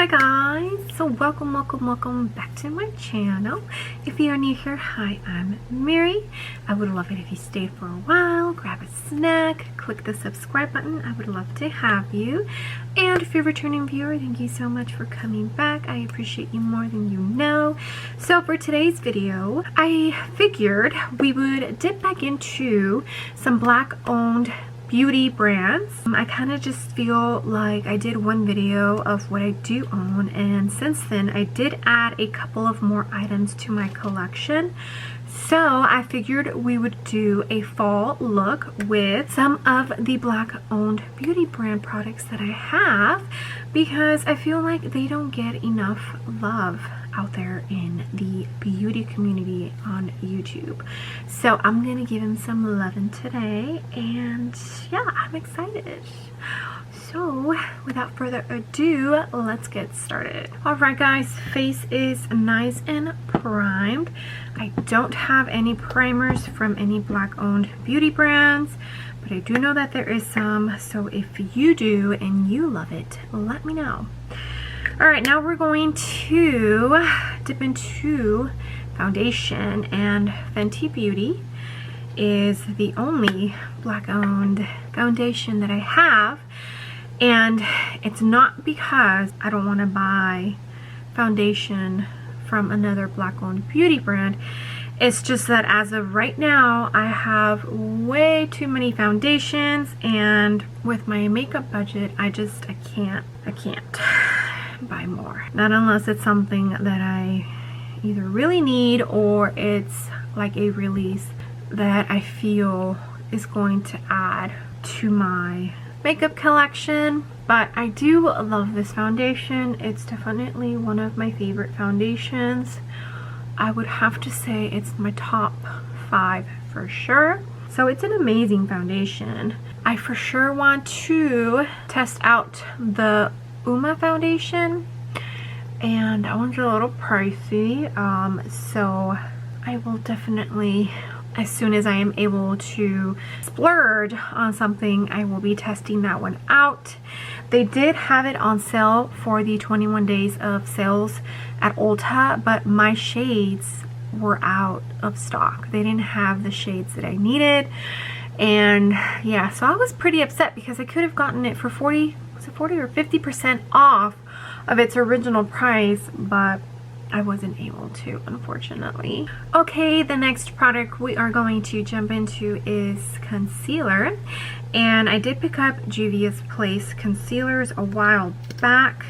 Hi guys, so welcome back to my channel. If you are new here, hi, I'm Mary. I would love it if you stayed for a while, grab a snack, click the subscribe button. I would love to have you. And if you're a returning viewer, thank you so much for coming back. I appreciate you more than you know. So for today's video, I figured we would dip back into some black owned beauty brands. I kind of just feel like I did one video of what I do own, and since then I did add a couple of more items to my collection. So I figured we would do a fall look with some of the black owned beauty brand products that I have, because I feel like they don't get enough love out there in the beauty community on YouTube. So I'm gonna give him some loving today, and yeah, I'm excited. So without further ado, let's get started. Alright guys, face is nice and primed. I don't have any primers from any black owned beauty brands, but I do know that there is some, so if you do and you love it, let me know. Alright, now we're going to dip into foundation, and Fenty Beauty is the only black owned foundation that I have, and it's not because I don't want to buy foundation from another black owned beauty brand. It's just that as of right now, I have way too many foundations, and with my makeup budget, I can't buy more. Not unless it's something that I either really need or it's like a release that I feel is going to add to my makeup collection. But I do love this foundation. It's definitely one of my favorite foundations. I would have to say it's my top 5 for sure. So it's an amazing foundation. I for sure want to test out the Uma foundation, and that one's a little pricey, so I will definitely, as soon as I am able to splurge on something, I will be testing that one out. They did have it on sale for the 21 days of sales at Ulta, but my shades were out of stock. They didn't have the shades that I needed, and yeah, so I was pretty upset because I could have gotten it for 40 or 50% off of its original price, but I wasn't able to, unfortunately. Okay, the next product we are going to jump into is concealer, and I did pick up Juvias Place concealers a while back.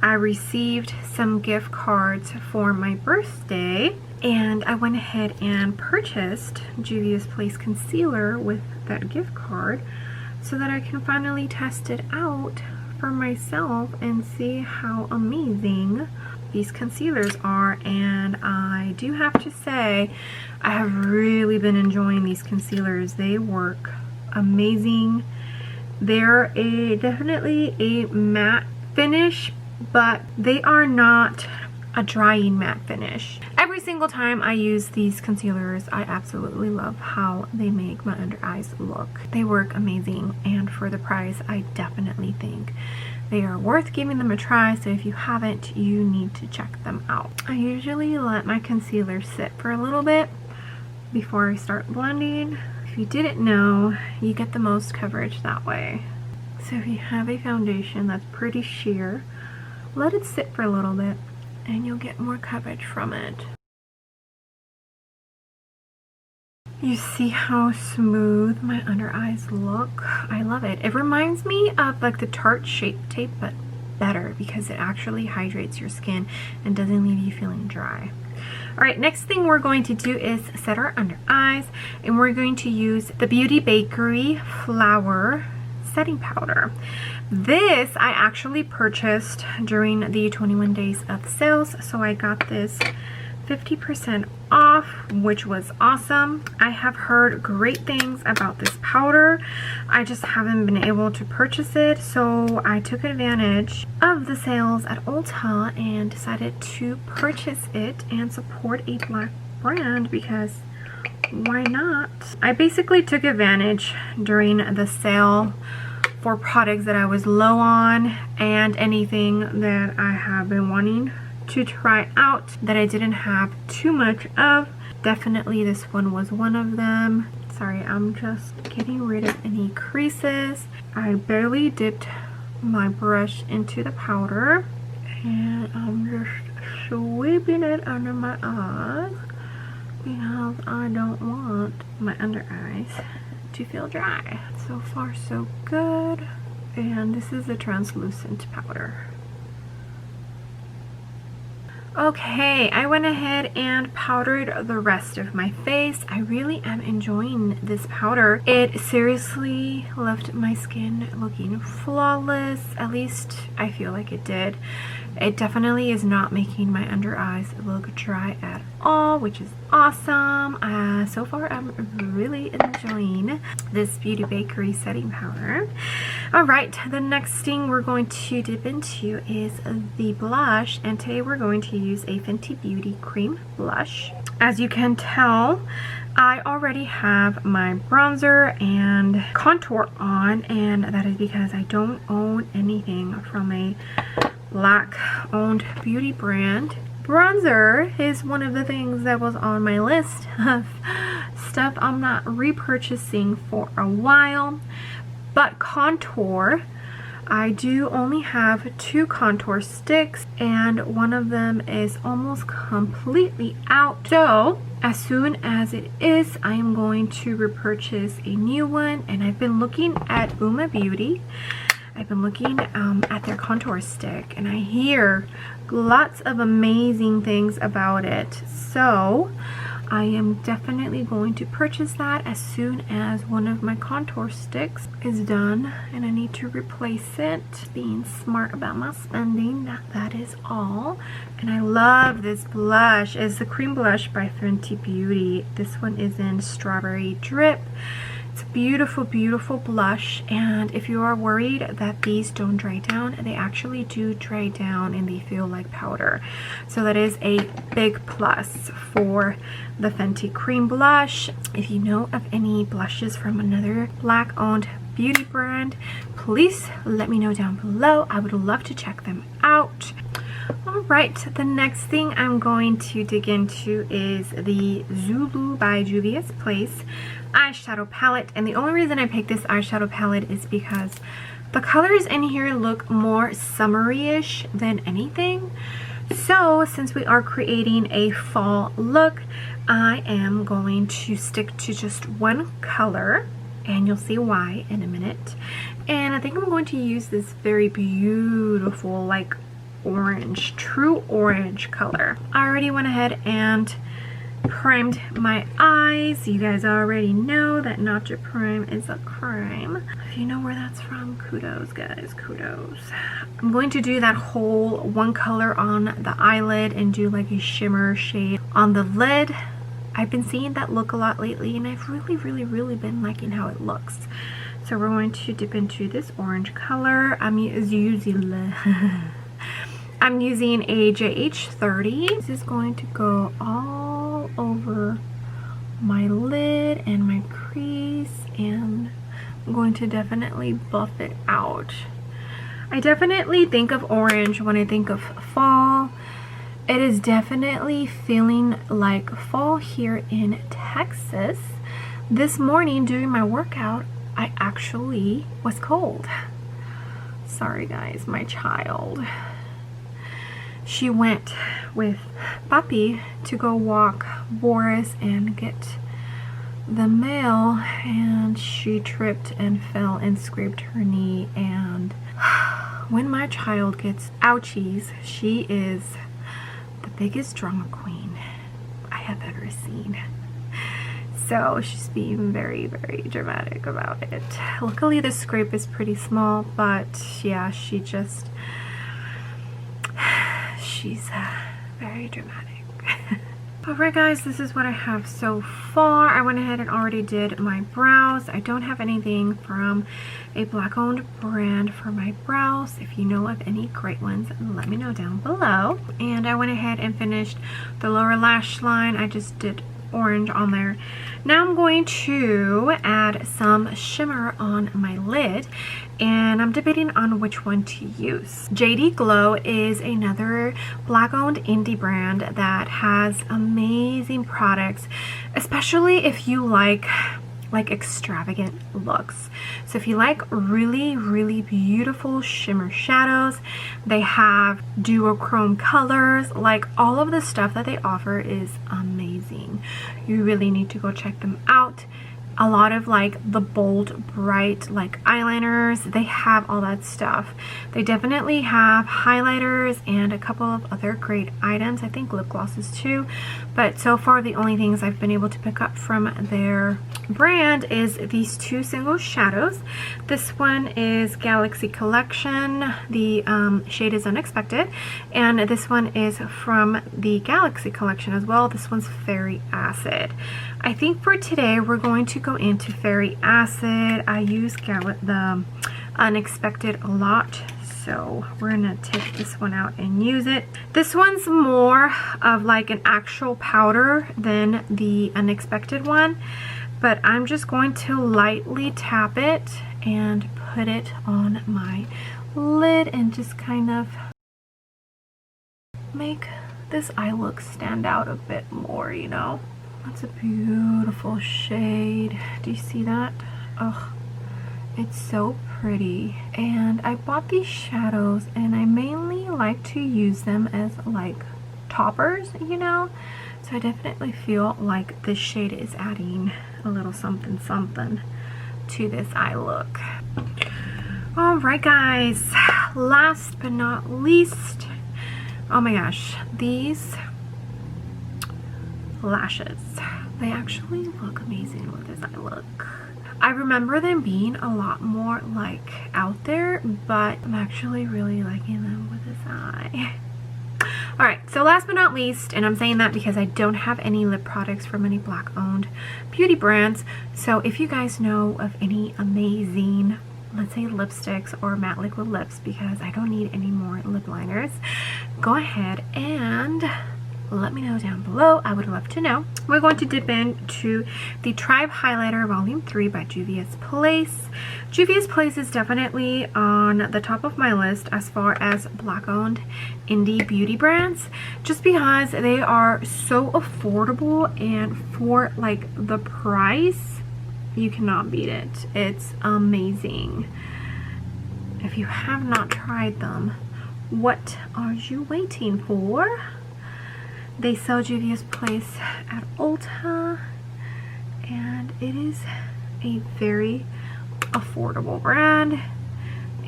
I received some gift cards for my birthday, and I went ahead and purchased Juvias Place concealer with that gift card so that I can finally test it out for myself and see how amazing these concealers are. And I do have to say, I have really been enjoying these concealers. They work amazing. They're definitely a matte finish, but they are not a drying matte finish. Every single time I use these concealers, I absolutely love how they make my under eyes look. They work amazing, and for the price, I definitely think they are worth giving them a try. So if you haven't, you need to check them out. I usually let my concealer sit for a little bit before I start blending. If you didn't know, you get the most coverage that way. So if you have a foundation that's pretty sheer, let it sit for a little bit and you'll get more coverage from it. You see how smooth my under eyes look? I love it. It reminds me of like the Tarte Shape Tape, but better, because it actually hydrates your skin and doesn't leave you feeling dry. Alright, next thing we're going to do is set our under eyes, and we're going to use the Beauty Bakerie Flour Setting Powder. This I actually purchased during the 21 days of sales, so I got this 50% off, which was awesome. I have heard great things about this powder. I just haven't been able to purchase it, so I took advantage of the sales at Ulta and decided to purchase it and support a black brand, because why not? I basically took advantage during the sale for products that I was low on and anything that I have been wanting to try out that I didn't have too much of. Definitely this one was one of them. Sorry, I'm just getting rid of any creases. I barely dipped my brush into the powder and I'm just sweeping it under my eyes because I don't want my under eyes to feel dry. So far so good. And this is the translucent powder. Okay, I went ahead and powdered the rest of my face. I really am enjoying this powder. It seriously left my skin looking flawless. At least I feel like it did. It definitely is not making my under eyes look dry at all, which is awesome. So far I'm really enjoying this Beauty Bakerie setting powder. Alright, the next thing we're going to dip into is the blush, and today we're going to use a Fenty Beauty cream blush. As you can tell, I already have my bronzer and contour on, and that is because I don't own anything from a black owned beauty brand. Bronzer is one of the things that was on my list of stuff I'm not repurchasing for a while. But contour, I do only have 2 contour sticks and one of them is almost completely out. So as soon as it is, I am going to repurchase a new one, and I've been looking at Uma Beauty. I've been looking at their contour stick and I hear lots of amazing things about it. So I am definitely going to purchase that as soon as one of my contour sticks is done and I need to replace it. Being smart about my spending, that is all. And I love this blush. It's the cream blush by Fenty Beauty. This one is in Strawberry Drip. It's a beautiful, beautiful blush, and if you are worried that these don't dry down, they actually do dry down and they feel like powder. So that is a big plus for the Fenty cream blush. If you know of any blushes from another black owned beauty brand, please let me know down below. I would love to check them out. Alright, the next thing I'm going to dig into is the Zulu by Juvias Place eyeshadow palette. And the only reason I picked this eyeshadow palette is because the colors in here look more summery-ish than anything. So since we are creating a fall look, I am going to stick to just one color, and you'll see why in a minute. And I think I'm going to use this very beautiful, like, orange, true orange color. I already went ahead and primed my eyes. You guys already know that not to prime is a crime. If you know where that's from, kudos guys, kudos. I'm going to do that whole one color on the eyelid and do like a shimmer shade on the lid. I've been seeing that look a lot lately and I've really been liking how it looks. So we're going to dip into this orange color. I'm using a JH30. This is going to go all over my lid and my crease, and I'm going to definitely buff it out. I definitely think of orange when I think of fall. It is definitely feeling like fall here in Texas. This morning during my workout, I actually was cold. Sorry guys, my child. She went with Papi to go walk Boris and get the mail, and she tripped and fell and scraped her knee. And when my child gets ouchies, she is the biggest drama queen I have ever seen. So she's being very dramatic about it. Luckily the scrape is pretty small, but yeah, she's very dramatic. Alright guys, this is what I have so far. I went ahead and already did my brows. I don't have anything from a black owned brand for my brows. If you know of any great ones, let me know down below. And I went ahead and finished the lower lash line. I just did orange on there. Now I'm going to add some shimmer on my lid, and I'm debating on which one to use. JD Glow is another black-owned indie brand that has amazing products, especially if you like extravagant looks. So if you like really beautiful shimmer shadows, they have duochrome colors. Like, all of the stuff that they offer is amazing. You really need to go check them out. A lot of like the bold, bright like eyeliners, they have all that stuff. They definitely have highlighters and a couple of other great items. I think lip glosses too, but so far the only things I've been able to pick up from their brand is these two single shadows. This one is Galaxy Collection. The shade is Unexpected, and this one is from the Galaxy Collection as well. This one's Fairy Acid. I think for today we're going to go into Fairy Acid. I use the Unexpected a lot, so we're gonna take this one out and use it. This one's more of like an actual powder than the Unexpected one, but I'm just going to lightly tap it and put it on my lid and just kind of make this eye look stand out a bit more, you know. That's a beautiful shade. Do you see that? Oh, it's so pretty. And I bought these shadows, and I mainly like to use them as like toppers, you know. So I definitely feel like this shade is adding a little something to this eye look. All right, guys. Last but not least, oh my gosh, these lashes. They actually look amazing with this eye look. I remember them being a lot more like out there, but I'm actually really liking them with this eye. Alright, so last but not least, and I'm saying that because I don't have any lip products from any black-owned beauty brands, so if you guys know of any amazing, let's say lipsticks or matte liquid lips, because I don't need any more lip liners, go ahead and let me know down below. I would love to know. We're going to dip into the Tribe Highlighter Volume 3 by Juvias Place. Juvias Place is definitely on the top of my list as far as black-owned indie beauty brands, just because they are so affordable, and for like the price, you cannot beat it. It's amazing. If you have not tried them, what are you waiting for? They sell Juvias Place at Ulta, and it is a very affordable brand,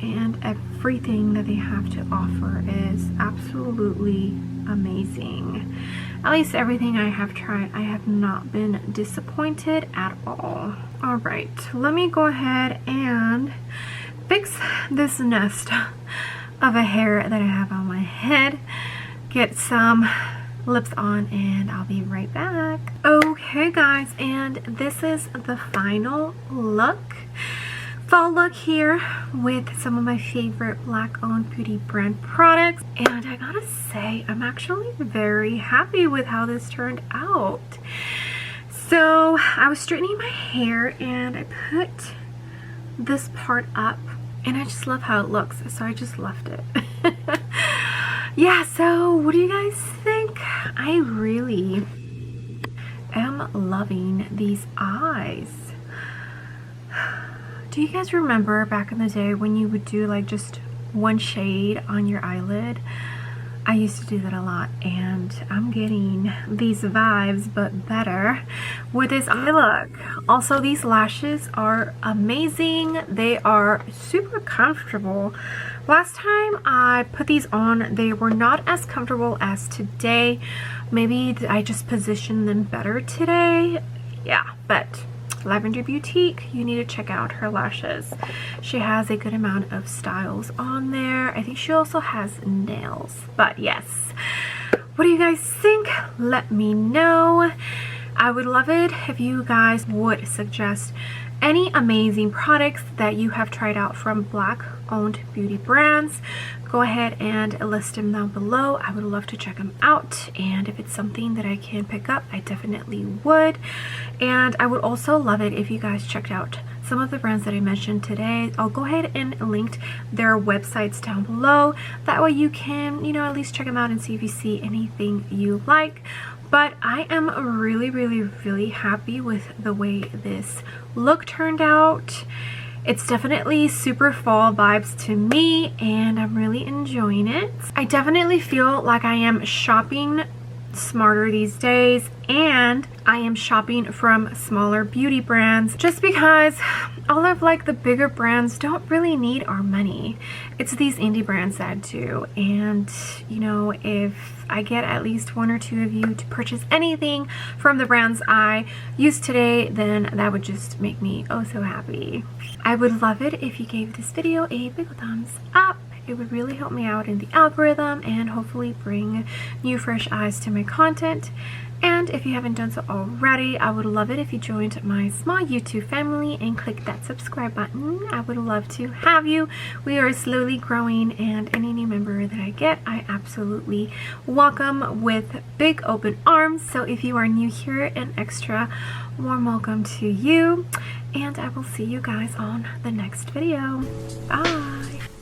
and everything that they have to offer is absolutely amazing. At least everything I have tried, I have not been disappointed at all. Alright, let me go ahead and fix this nest of a hair that I have on my head, get some lips on, and I'll be right back. Okay guys, and this is the final look. Fall look here with some of my favorite black-owned beauty brand products, and I gotta say, I'm actually very happy with how this turned out. So I was straightening my hair and I put this part up, and I just love how it looks, so I just left it. Yeah, so what do you guys think? I really am loving these eyes. Do you guys remember back in the day when you would do like just one shade on your eyelid? I used to do that a lot, and I'm getting these vibes but better with this eye look. Also, these lashes are amazing. They are super comfortable. Last time I put these on, they were not as comfortable as today. Maybe I just positioned them better today. Yeah, but LVNDR Beautique, you need to check out her lashes. She has a good amount of styles on there. I think she also has nails. But yes, what do you guys think? Let me know. I would love it if you guys would suggest any amazing products that you have tried out from black owned beauty brands. Go ahead and list them down below. I would love to check them out, and if it's something that I can pick up, I definitely would. And I would also love it if you guys checked out some of the brands that I mentioned today. I'll go ahead and link their websites down below. That way you can, you know, at least check them out and see if you see anything you like. But I am really happy with the way this look turned out. It's definitely super fall vibes to me, and I'm really enjoying it. I definitely feel like I am shopping smarter these days, and I am shopping from smaller beauty brands just because all of like the bigger brands don't really need our money. It's these indie brands that do. And you know, if I get at least 1 or 2 of you to purchase anything from the brands I used today, then that would just make me oh so happy. I would love it if you gave this video a big thumbs up. It would really help me out in the algorithm and hopefully bring new fresh eyes to my content. And if you haven't done so already, I would love it if you joined my small YouTube family and click that subscribe button. I would love to have you. We are slowly growing, and any new member that I get, I absolutely welcome with big open arms. So if you are new here, an extra warm welcome to you, and I will see you guys on the next video. Bye.